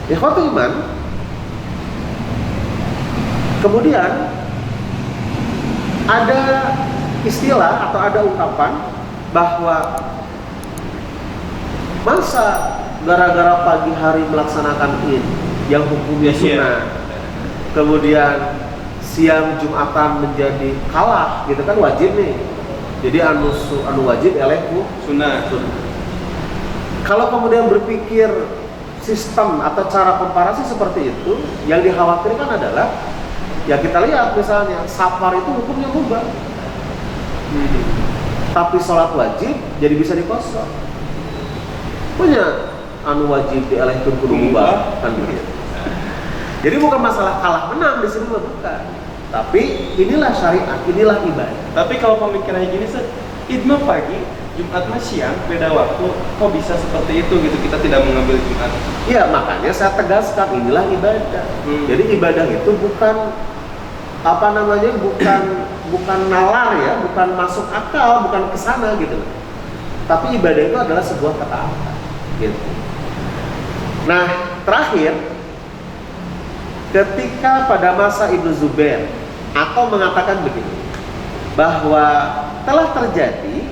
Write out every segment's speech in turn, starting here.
Ikhwatul iman, kemudian ada istilah atau ada ungkapan bahwa masa gara-gara pagi hari melaksanakan Id yang hukumnya sunnah, kemudian siang Jumatan menjadi kalah, gitu kan, wajib nih. Jadi anu wajib elehku sunnah. Kalau kemudian berpikir sistem atau cara komparasi seperti itu, yang dikhawatirkan adalah ya kita lihat misalnya safar itu hukumnya mubah, tapi sholat wajib jadi bisa dikosong. Punya anu wajib dialihkan kudu mubah kan begitu. Jadi bukan masalah kalah menang di sini, bukan. Tapi inilah syariat, inilah ibadah. Tapi kalau pemikirannya gini, Id mah pagi, Jumat mah siang, beda waktu. Kok bisa seperti itu gitu? Kita tidak mengambil Jumat. Iya, makanya saya tegaskan inilah ibadah. Jadi ibadah itu bukan apa namanya, bukan nalar ya, bukan masuk akal, bukan kesana gitu. Tapi ibadah itu adalah sebuah ketaatan. Gitu. Nah, terakhir, ketika pada masa Ibnu Zubair atau mengatakan begini, bahwa telah terjadi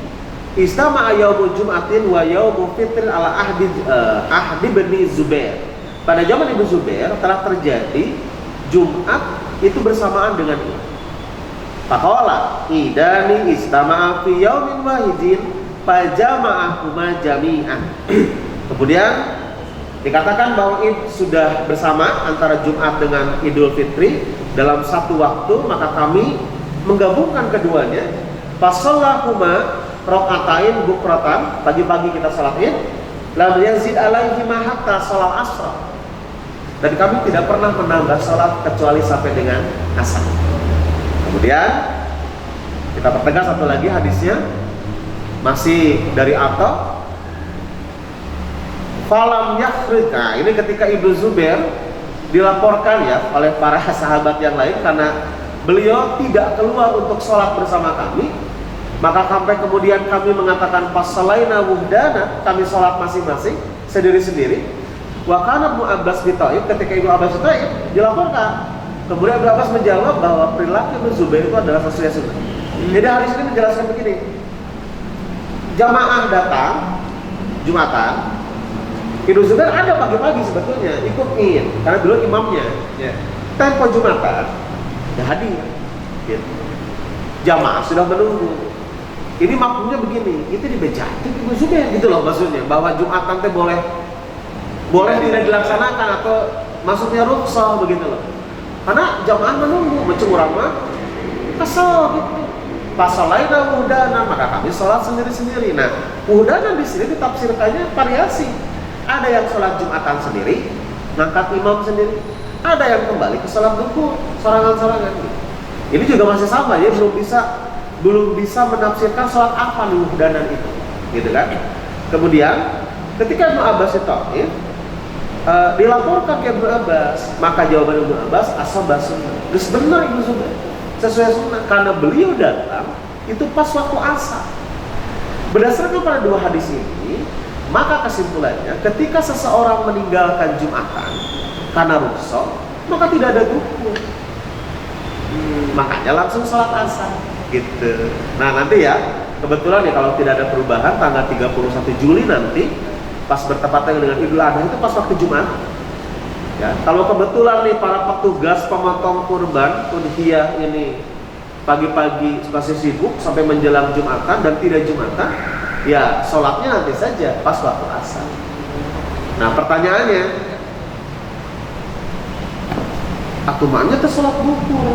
istama'a yaumul jum'atin wa yaumul fitrin ala ahdi bani Zubair. Pada zaman Ibnu Zubair telah terjadi Jumat itu bersamaan dengan Id. Faqala idani istama'a fi yaumin wahidin fajama'ahuma jami'an. Kemudian dikatakan bahwa Id sudah bersama antara Jumat dengan Idul Fitri dalam satu waktu, maka kami menggabungkan keduanya. Fasallahuma raqatain bukratan, pagi-pagi kita salat Id, lam yazid alaihima hatta salat asar. Dan kami tidak pernah menambah salat kecuali sampai dengan asar. Kemudian kita pertegas satu lagi hadisnya, masih dari Atta. Falam yakhruj. Nah, ini ketika Ibnu Zubair dilaporkan ya oleh para sahabat yang lain karena beliau tidak keluar untuk sholat bersama kami, maka sampai kemudian kami mengatakan fasalaina wuhdana, kami sholat masing-masing sendiri-sendiri. Wa kana Ibnu Abbas bi Thaif, ketika Ibnu Abbas bi Thaif dilaporkan, kemudian Ibnu Abbas menjawab bahwa perilaku Ibnu Zubair itu adalah sesuai sunnah. Jadi hadis ini menjelaskan begini, jamaah datang Jumatan, Ibnu Zubair ada pagi-pagi sebetulnya ikut Id karena dulu imamnya. Tempo Jumatan ya hadir, gitu. Jamaah sudah menunggu. Ini maksudnya begini, itu dibejati Ibnu Zubair gitu loh, maksudnya bahwa Jumatan teh boleh tidak dilaksanakan atau maksudnya rukhsah begitu loh. Karena jamaah menunggu, mencurang mah kesel gitu. Fasalaina wuhdana, maka kami sholat sendiri-sendiri. Nah, wuhdana di sini ditafsirkannya variasi. Ada yang sholat Jumatan sendiri, ngangkat imam sendiri. Ada yang kembali ke sholat duhur, sorangan-sorangan. Ini juga masih sama ya, belum bisa menafsirkan sholat apa nih wuhdanan itu, gitu kan? Kemudian ketika Ibnu Abbas itu dilaporkan ke Ibnu Abbas, maka jawaban Ibnu Abbas ashabah sunnah. Terus benar Ibnu Zubair sesuai sunnah karena beliau datang itu pas waktu asar. Berdasarkan pada dua hadis ini, maka kesimpulannya ketika seseorang meninggalkan Jumatan karena rukhsah, maka tidak ada duhur. Makanya langsung sholat asar gitu. Nah nanti ya, kebetulan ya kalau tidak ada perubahan tanggal 31 Juli nanti pas bertepatan dengan Idul Adha itu pas waktu Jumat. Ya, kalau kebetulan nih para petugas pemotong kurban udhiyah ini pagi-pagi masih sibuk sampai menjelang Jumatan dan tidak Jumatan, ya sholatnya nanti saja pas waktu asar. Nah pertanyaannya, atumannya tuh sholat duhur,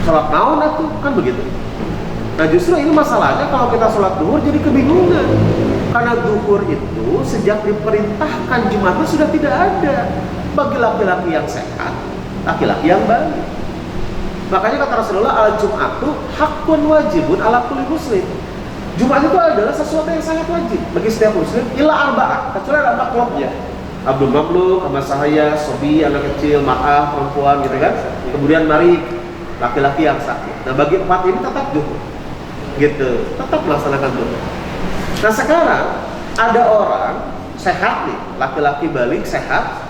sholat naon atuh kan begitu. Nah justru ini masalahnya kalau kita sholat duhur jadi kebingungan karena duhur itu sejak diperintahkan Jumatnya sudah tidak ada bagi laki-laki yang sehat, laki-laki yang balik. Makanya kata Rasulullah, al-Jum'atu hakun wajibun ala kulli muslim. Jumat itu adalah sesuatu yang sangat wajib bagi setiap muslim, illa arba'ah, kecuali ada 4 kelompok. Abdul Mamluk, sama sahaya, sobi, anak kecil, ma'ah, perempuan gitu kan. Kemudian mari laki-laki yang sakit. Nah bagi 4 ini tetap duhur, gitu, tetap melaksanakan duhur. Nah sekarang ada orang sehat nih, laki-laki balik sehat,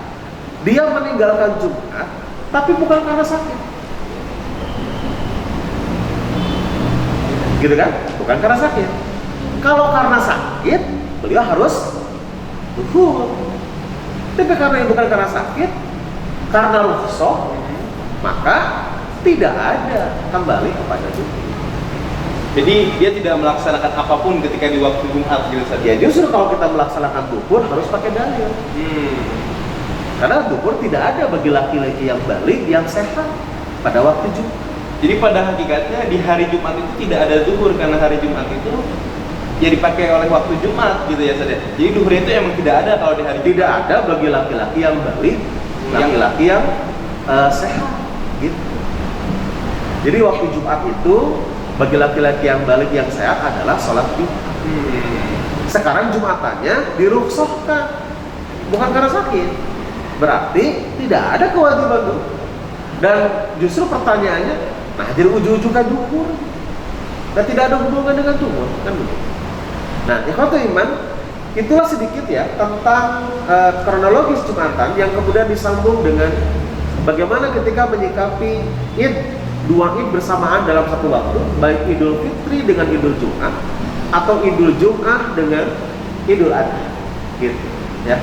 dia meninggalkan Jumat, tapi bukan karena sakit. Gitu kan? Bukan karena sakit. Kalau karena sakit, beliau harus zuhur. Tapi karena yang bukan karena sakit, karena rukhsah, maka tidak ada kembali kepada zuhur. Jadi dia tidak melaksanakan apapun ketika di waktu Jumat gitu saja. Ya justru kalau kita melaksanakan zuhur harus pakai dalil. Karena zuhur tidak ada bagi laki-laki yang balik yang sehat pada waktu Jumat. Jadi pada hakikatnya di hari Jumat itu tidak ada zuhur karena hari Jumat itu ya dipakai oleh waktu Jumat gitu ya saudara. Jadi zuhur itu emang tidak ada kalau di hari Jumat. Tidak ada bagi laki-laki yang balik, laki-laki yang sehat gitu. Jadi waktu Jumat itu bagi laki-laki yang balik yang sehat adalah sholat Jumat. Sekarang Jumatannya dirukhsahkan, bukan karena sakit. Berarti tidak ada kewajiban zuhur. Dan justru pertanyaannya, nah jadi ujung-ujungnya zuhur. Dan tidak ada hubungan dengan zuhur, kan begitu. Nah, ikhwatul iman, itulah sedikit ya tentang kronologis Jumatan yang kemudian disambung dengan bagaimana ketika menyikapi Id, dua Id bersamaan dalam satu waktu, baik Idul Fitri dengan Idul Jum'ah atau Idul Jum'ah dengan Idul Adha, gitu ya.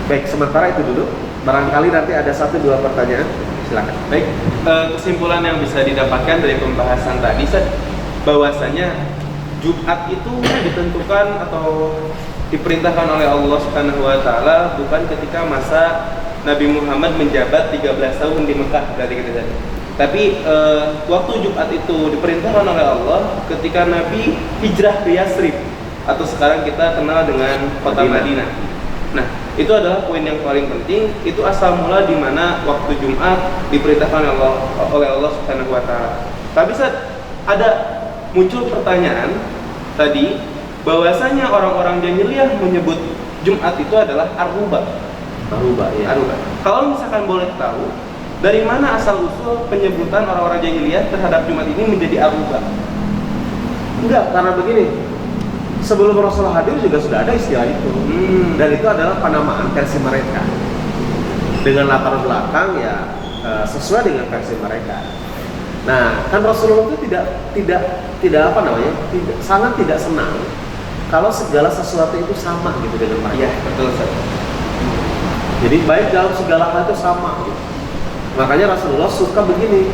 Baik, sementara itu dulu. Barangkali nanti ada 1-2 pertanyaan, silakan. Baik, kesimpulan yang bisa didapatkan dari pembahasan tadi, bahwasanya Jumat itu ditentukan atau diperintahkan oleh Allah Subhanahu wa taala bukan ketika masa Nabi Muhammad menjabat 13 tahun di Mekah dari kita tadi. Tapi waktu Jumat itu diperintahkan oleh Allah ketika Nabi hijrah ke Yasrib atau sekarang kita kenal dengan kota Madinah. Nah, itu adalah poin yang paling penting. Itu asal mula di mana waktu Jumat diperintahkan oleh Allah Subhanahu wa taala. Tapi ada muncul pertanyaan tadi bahwasanya orang-orang jahiliyah menyebut Jumat itu adalah Aruba. Ya. Aruba. Kalau misalkan boleh tahu, dari mana asal usul penyebutan orang-orang jahiliyah terhadap Jumat ini menjadi Aruba? Enggak, karena begini. Sebelum Rasulullah hadir juga sudah ada istilah itu. Dan itu adalah penamaan versi mereka. Dengan latar belakang ya sesuai dengan versi mereka. Nah, kan Rasulullah itu tidak apa namanya? Sangat tidak senang kalau segala sesuatu itu sama gitu dengan mereka. Iya, betul Ustaz. Jadi baik dalam segala hal itu sama gitu. Makanya Rasulullah suka begini.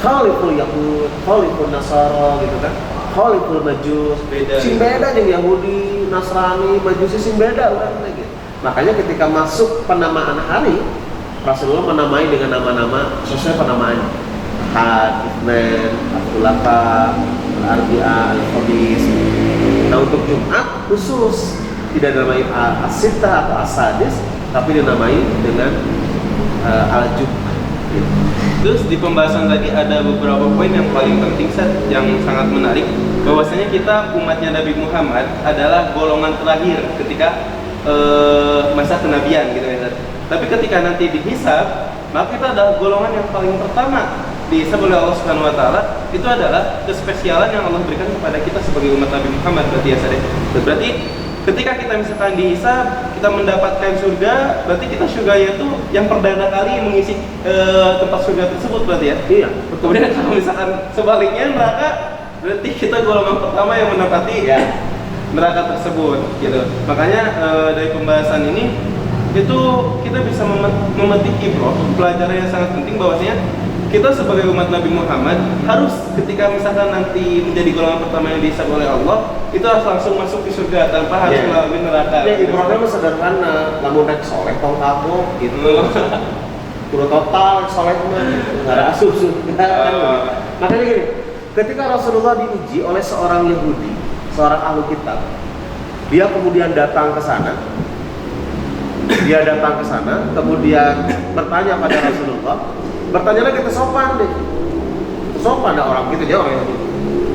Khaliful Yahud, Khaliful Nasara gitu kan. Khaliful Majus, sing beda jeung Yahudi, Nasrani, Majusi sing beda urang gitu. Makanya ketika masuk penamaan hari, Rasulullah menamai dengan nama-nama sesuai penamaannya. Ahad, Itsnain, Al-Thulaqa, Al-Arbi'a, Al-Khamis. Nah, untuk Jumat khusus tidak dinamai As-Sittah atau As-Sadis, tapi dinamai dengan Al-Jum'ah. Terus di pembahasan tadi ada beberapa poin yang paling penting yang sangat menarik, bahwasanya kita umatnya Nabi Muhammad adalah golongan terakhir ketika masa kenabian gitu ya. Tapi ketika nanti dihisab, maka kita adalah golongan yang paling pertama dihisab oleh Allah Subhanahu wa taala. Itu adalah kespesialan yang Allah berikan kepada kita sebagai umat Nabi Muhammad berarti ya Sadeh. Berarti ketika kita misalkan dihisab, kita mendapatkan surga, berarti kita surganya itu yang perdana kali mengisi tempat surga tersebut berarti ya? Iya. Kemudian kalau misalkan sebaliknya neraka, berarti kita golongan pertama yang menempati neraka tersebut gitu. Makanya dari pembahasan ini itu kita bisa memetik ibrah, pelajaran yang sangat penting bahwasanya kita sebagai umat Nabi Muhammad harus ketika misalkan nanti menjadi golongan pertama yang dihisab oleh Allah, itu harus langsung masuk di surga tanpa harus melalui neraka. Ya, ibrahnya sederhana, lamun rek soleh tong kabok gitu. Kudu total soleh mah enggak ada asup surga. Makanya gini, ketika Rasulullah diuji oleh seorang Yahudi, seorang ahli kitab, dia kemudian datang ke sana. Kemudian bertanya pada Rasulullah. Bertanya lagi kesopan deh. Kesopan ada orang gitu, dia orang Yahudi.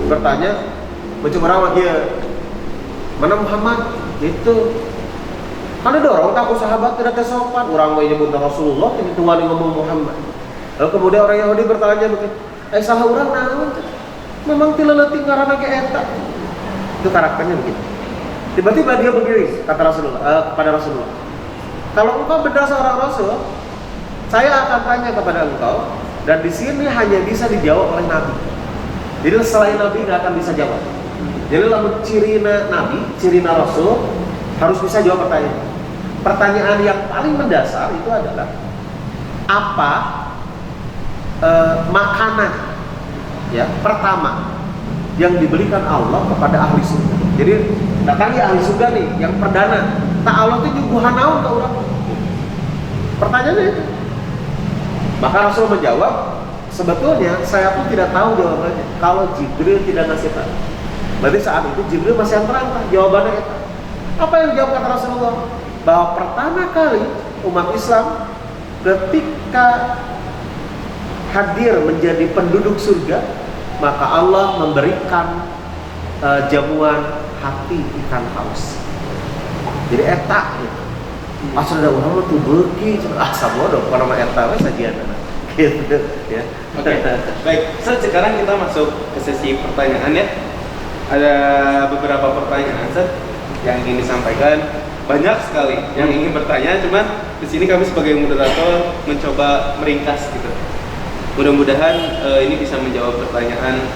Bertanya, macam orang dia, mana Muhammad? Gitu. Karena dorong takut sahabat tidak kesopan. Orang mau nyebut Rasulullah, jadi tuan yang ngomong Muhammad. Lalu kemudian orang Yahudi bertanya begini, salah orang naon? Memang tileleting ngaranna ge eta. Itu karakternya begitu. Tiba-tiba dia begini kata Rasulullah kepada Rasulullah. Kalau engkau benar seorang Rasul, Saya akan tanya kepada engkau, dan di sini hanya bisa dijawab oleh Nabi. Jadi selain Nabi nggak akan bisa jawab. Jadi dalam ciri Rasul harus bisa jawab pertanyaan. Pertanyaan yang paling mendasar itu adalah apa makanan ya pertama yang diberikan Allah kepada ahli surga. Jadi datangi ahli surga nih, yang perdana. Tak Allah itu nyuguhan naon ke orang. Pertanyaannya itu. Maka Rasul menjawab, sebetulnya saya pun tidak tahu jawabannya. Kalau Jibril tidak ngasih tahu. Berarti saat itu Jibril masih yang terangkan jawabannya itu. Apa yang dijawab kata Rasulullah? Bahwa pertama kali umat Islam ketika hadir menjadi penduduk surga, maka Allah memberikan jamuan hati ikan paus. Jadi eta gitu. Asal ada orang tuh beki, sabodo kalau nama eta we sajian gitu ya. Oke. Baik, sekarang kita masuk ke sesi pertanyaan ya. Ada beberapa pertanyaan yang ingin disampaikan. Banyak sekali yang ingin bertanya, cuman di sini kami sebagai moderator mencoba meringkas gitu. Mudah-mudahan ini bisa menjawab pertanyaan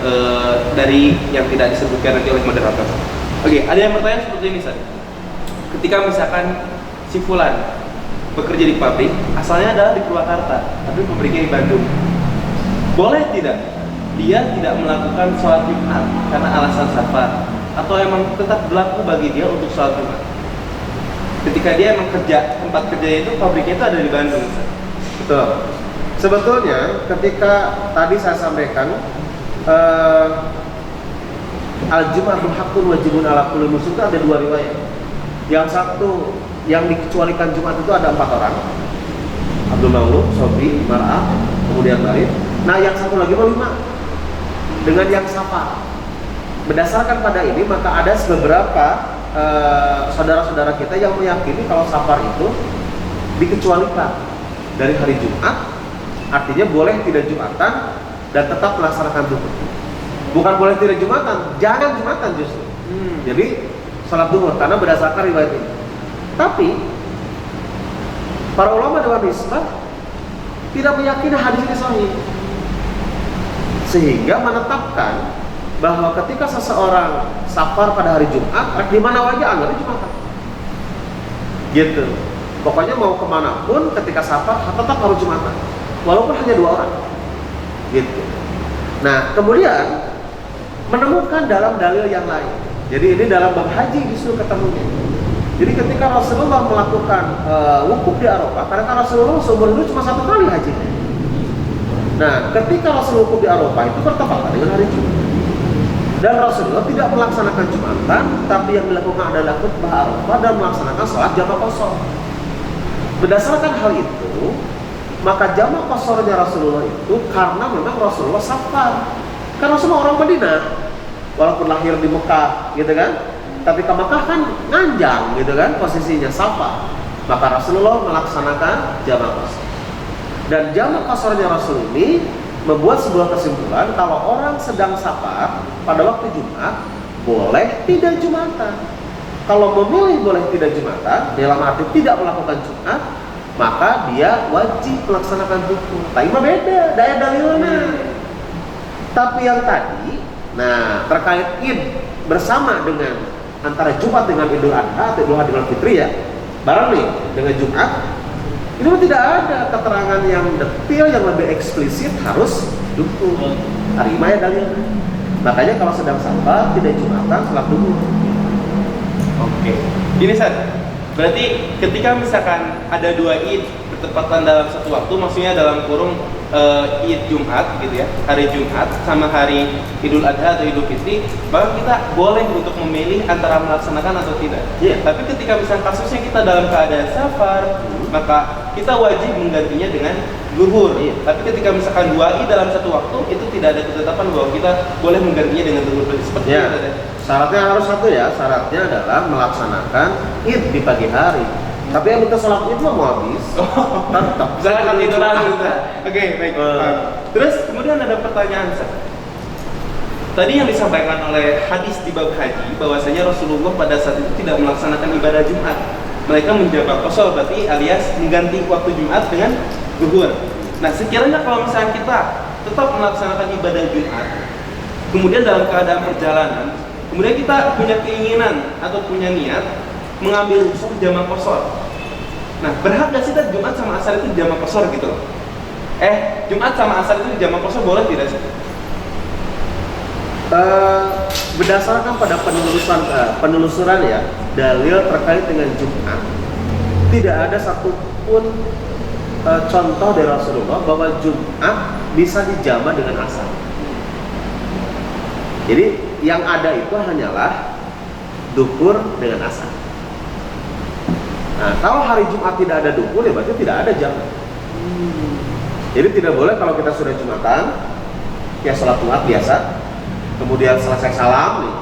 dari yang tidak disebutkan nanti oleh moderator. Oke, ada yang bertanya seperti ini, Sat. Ketika misalkan si Fulan bekerja di pabrik, asalnya adalah di Purwakarta, tapi pabriknya di Bandung. Boleh tidak dia tidak melakukan sholat Jumat karena alasan safar, atau emang tetap berlaku bagi dia untuk sholat Jumat? Ketika dia emang tempat kerjanya itu, pabriknya itu ada di Bandung. Betul. Sebetulnya ketika tadi saya sampaikan al-Jum'atul haqqun wajibun ala kulli muslim itu ada dua riwayat. Yang satu yang dikecualikan Jumat itu ada 4 orang. Abdul Maulud, Sobri, Mar'ah, kemudian Barid. Nah yang satu lagi 5 dengan yang safar. Berdasarkan pada ini maka ada beberapa saudara-saudara kita yang meyakini kalau safar itu dikecualikan dari hari Jumat, artinya boleh tidak Jumatan dan tetap melaksanakan zuhur. Bukan boleh tidak Jumatan, jangan Jumatan justru. Jadi salat zuhur karena berdasarkan riwayat ini. Tapi para ulama dalam Islam tidak meyakini hadis ini sahih, sehingga menetapkan bahwa ketika seseorang safar pada hari Jumat, di mana aja anggapnya Jumatan. Gitu. Pokoknya mau kemana pun ketika safar tetap harus Jumatan, walaupun hanya 2 orang. Gitu. Nah, kemudian menemukan dalam dalil yang lain. Jadi ini dalam bab haji justru ketemunya. Jadi ketika Rasulullah melakukan wukuf di Arafah, karena kan Rasulullah seumur hidup cuma 1 kali hajinya. Nah, ketika Rasul wukuf di Arafah itu bertepatan dengan hari Jumat. Dan Rasulullah tidak melaksanakan Jumatan, tapi yang dilakukan adalah khutbah Arafah dan melaksanakan salat jamak qashar. Berdasarkan hal itu, maka jamak qasharnya Rasulullah itu karena memang Rasulullah safar. Karena Rasulullah orang Madinah, walaupun lahir di Mekah, gitu kan? Tapi ke Mekah kan nganjang gitu kan, posisinya safar. Maka Rasulullah melaksanakan jamak qashar. Dan jamak qasharnya Rasul ini membuat sebuah kesimpulan kalau orang sedang safar pada waktu Jumat boleh tidak Jumatan. Kalau memilih boleh tidak Jumatan, dalam arti tidak melakukan Jumat, maka dia wajib melaksanakan zuhur. Tapi mah beda, daya dalilnya. Tapi yang tadi, nah terkait Id bersama dengan antara Jumat dengan Idul Adha atau Idul Adha dengan Fitri ya, bareng nih dengan Jumat, ini tidak ada keterangan yang detail yang lebih eksplisit harus zuhur. Terima ya dalilnya. Makanya kalau sedang safar tidak Jumatan, salat zuhur. Oke. Gini Sat, berarti ketika misalkan ada 2 Id bertepatan dalam satu waktu, maksudnya dalam kurung Id Jumat gitu ya, hari Jumat sama hari Idul Adha atau Idul Fitri, maka kita boleh untuk memilih antara melaksanakan atau tidak. Yeah. Tapi ketika misalkan kasusnya kita dalam keadaan safar, maka kita wajib menggantinya dengan zuhur. Yeah. Tapi ketika misalkan 2 Id dalam satu waktu, itu tidak ada ketetapan bahwa kita boleh menggantinya dengan zuhur seperti yeah. itu. Syaratnya harus satu ya, syaratnya adalah melaksanakan Id di pagi hari. Tapi yang kita sholat Id mau habis, tetap. Misalkan tiduran gitu. Oke, baik. Terus kemudian ada pertanyaan, Sat. Tadi yang disampaikan oleh hadis di bab haji, bahwasanya Rasulullah pada saat itu tidak melaksanakan ibadah Jumat. mereka menjamak qasar, berarti alias mengganti waktu Jumat dengan zuhur. Nah, sekiranya kalau misalnya kita tetap melaksanakan ibadah Jumat, kemudian dalam keadaan perjalanan, kemudian kita punya keinginan atau punya niat mengambil rukhsah jamak qasar. Nah, berhak gak sih Jumat sama asar itu jamak qasar gitu loh? Jumat sama asar itu jamak qasar boleh tidak sih? Berdasarkan pada penelusuran ya, dalil terkait dengan Jumat, tidak ada satupun contoh dari Rasulullah bahwa Jumat bisa dijama dengan asar. Jadi yang ada itu hanyalah duhur dengan asar. Nah, kalau hari Jumat tidak ada duhur, ya berarti tidak ada jam. Jadi tidak boleh kalau kita sudah Jumatan, ya sholat Jumat biasa, kemudian selesai salam nih,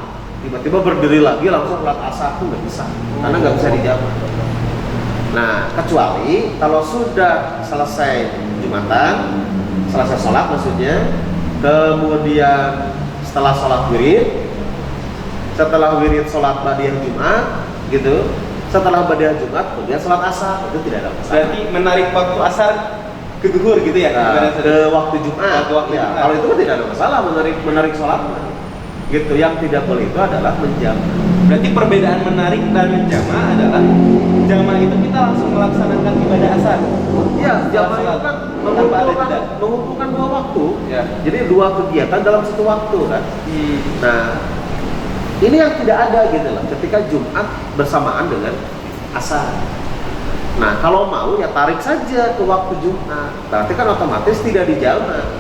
tiba-tiba berdiri lagi langsung sholat asar itu nggak bisa, karena nggak bisa dijama. Nah, kecuali kalau sudah selesai Jumatan, selesai sholat maksudnya, kemudian setelah sholat wirid, setelah wirid sholat badiah Jumat, gitu. Setelah badiah Jumat, kemudian sholat asar, itu tidak ada masalah. Berarti menarik waktu asar ke zuhur gitu ya? Nah, ke waktu Jumat. Waktu Ya, Jumat. kalau itu kan tidak ada masalah menarik sholat. Gitu. Yang tidak boleh itu adalah menjama. Berarti perbedaan menarik dan menjama adalah jama itu kita langsung melaksanakan ibadah asar. Iya, jama itu Sholat kan tanpa ada jeda. mengumpulkan dua waktu. Ya. Jadi dua kegiatan dalam satu waktu kan. Nah, ini yang tidak ada gitu loh. Ketika Jumat bersamaan dengan asar. Nah, kalau mau ya tarik saja ke waktu Jumat. Berarti kan otomatis tidak dijama.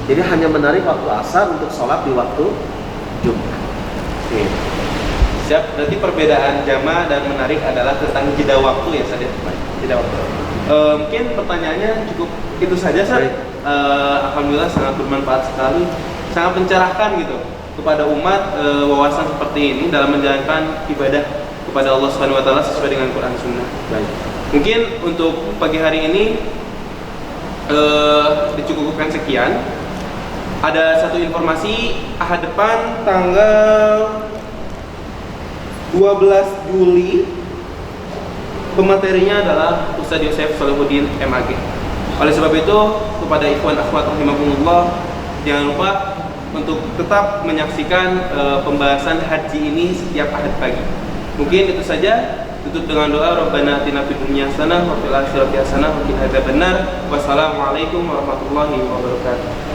Jadi hanya menarik waktu asar untuk sholat di waktu Jumat. Siap. Berarti perbedaan jama dan menarik adalah tentang jeda waktu ya saja. Jeda waktu. Mungkin pertanyaannya cukup itu saja Ustaz. Alhamdulillah sangat bermanfaat sekali, sangat mencerahkan gitu kepada umat wawasan seperti ini dalam menjalankan ibadah kepada Allah Subhanahu wa taala sesuai dengan Quran Sunnah. Baik. Mungkin untuk pagi hari ini dicukupkan sekian. Ada satu informasi, ahad depan tanggal 12 Juli pematerinya adalah Ustaz Yosef Salahuddin MAG. Oleh sebab itu kepada ikhwan akhwat rahimakumullah, jangan lupa untuk tetap menyaksikan pembahasan haji ini setiap ahad pagi. Mungkin itu saja. Tutup dengan doa Rabbana atina fid dunya hasanah wa fil akhirati hasanah wa qina adzabannar. Wassalamualaikum warahmatullahi wabarakatuh.